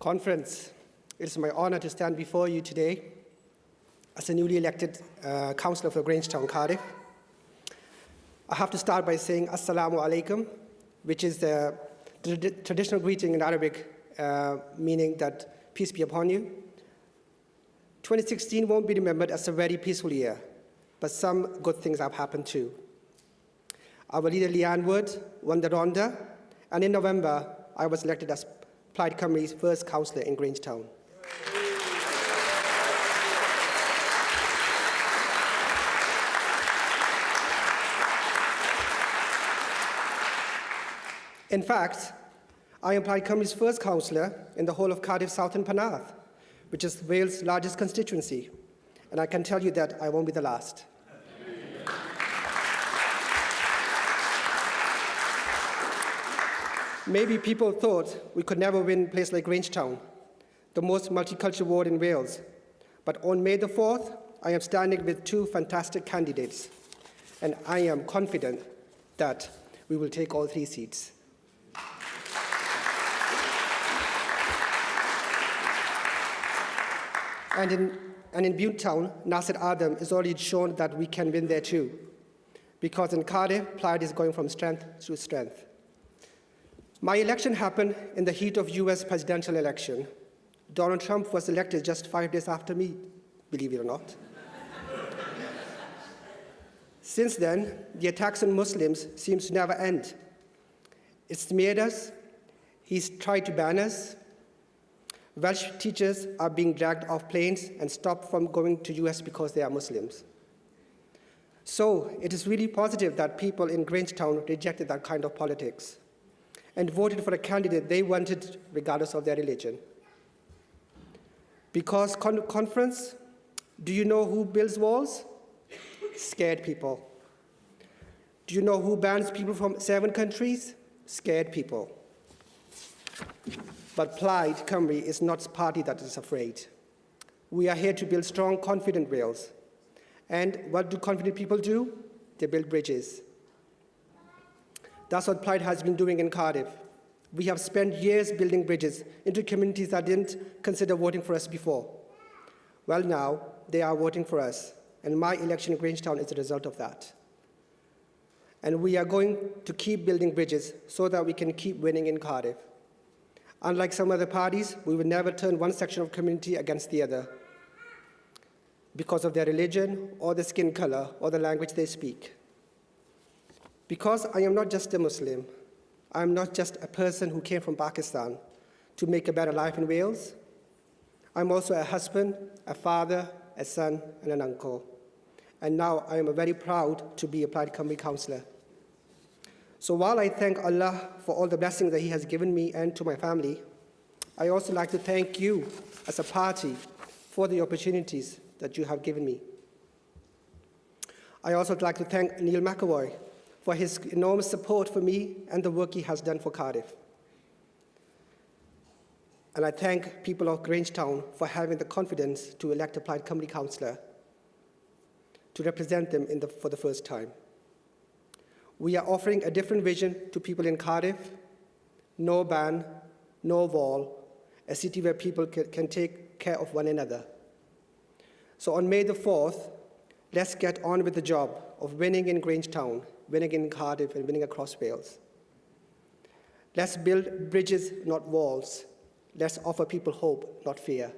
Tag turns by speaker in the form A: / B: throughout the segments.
A: Conference, it is my honor to stand before you today as a newly elected councillor for Grangetown, Cardiff. I have to start by saying Assalamu alaikum, which is the traditional greeting in Arabic, meaning that peace be upon you. 2016 won't be remembered as a very peaceful year, but some good things have happened too. Our leader Leanne Wood won the Ronda, and in November, I was elected as Plaid Cymru's first councillor in Grangetown. In fact, I am Plaid Cymru's first councillor in the whole of Cardiff South and Penarth, which is Wales' largest constituency, and I can tell you that I won't be the last. Maybe people thought we could never win a place like Grangetown, the most multicultural ward in Wales. But on May the 4th, I am standing with two fantastic candidates, and I am confident that we will take all 3 seats. And in Butetown, Nasir Adam has already shown that we can win there too, because in Cardiff, Plaid is going from strength to strength. My election happened in the heat of US presidential election. Donald Trump was elected just 5 days after me, believe it or not. Since then, the attacks on Muslims seems to never end. It's smeared us, he's tried to ban us. Welsh teachers are being dragged off planes and stopped from going to US because they are Muslims. So it is really positive that people in Grangetown rejected that kind of politics and voted for a candidate they wanted regardless of their religion. Because conference, do you know who builds walls? Scared people. Do you know who bans people from 7 countries? Scared people. But Plaid Cymru is not a party that is afraid. We are here to build strong, confident Wales. And what do confident people do? They build bridges. That's what Plaid has been doing in Cardiff. We have spent years building bridges into communities that didn't consider voting for us before. Well, now they are voting for us, and my election in Grangetown is a result of that. And we are going to keep building bridges so that we can keep winning in Cardiff. Unlike some other parties, we will never turn one section of community against the other because of their religion or their skin color or the language they speak. Because I am not just a Muslim, I am not just a person who came from Pakistan to make a better life in Wales. I'm also a husband, a father, a son, and an uncle. And now I am very proud to be a Plaid Cymru councillor. So while I thank Allah for all the blessings that He has given me and to my family, I also like to thank you as a party for the opportunities that you have given me. I also like to thank Neil McAvoy for his enormous support for me and the work he has done for Cardiff. And I thank people of Grangetown for having the confidence to elect a Plaid Cymru councillor to represent them for the first time. We are offering a different vision to people in Cardiff: no ban, no wall, a city where people can take care of one another. So on May the 4th, let's get on with the job of winning in Grangetown, winning in Cardiff, and winning across Wales. Let's build bridges, not walls. Let's offer people hope, not fear.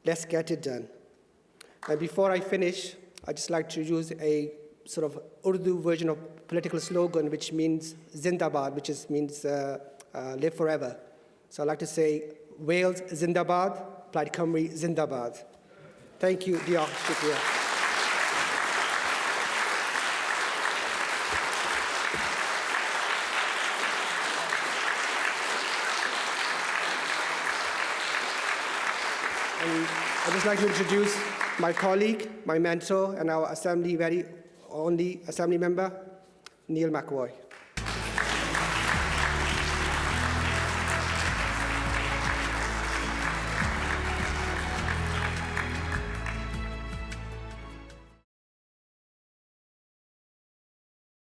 A: Let's get it done. And before I finish, I'd just like to use a sort of Urdu version of political slogan, which means Zindabad, which means live forever. So I'd like to say, Wales Zindabad, Plaid Cymru Zindabad. Thank you, Diolch, Shukriya. And I'd just like to introduce my colleague, my mentor, and our very only assembly member, Neil McAvoy.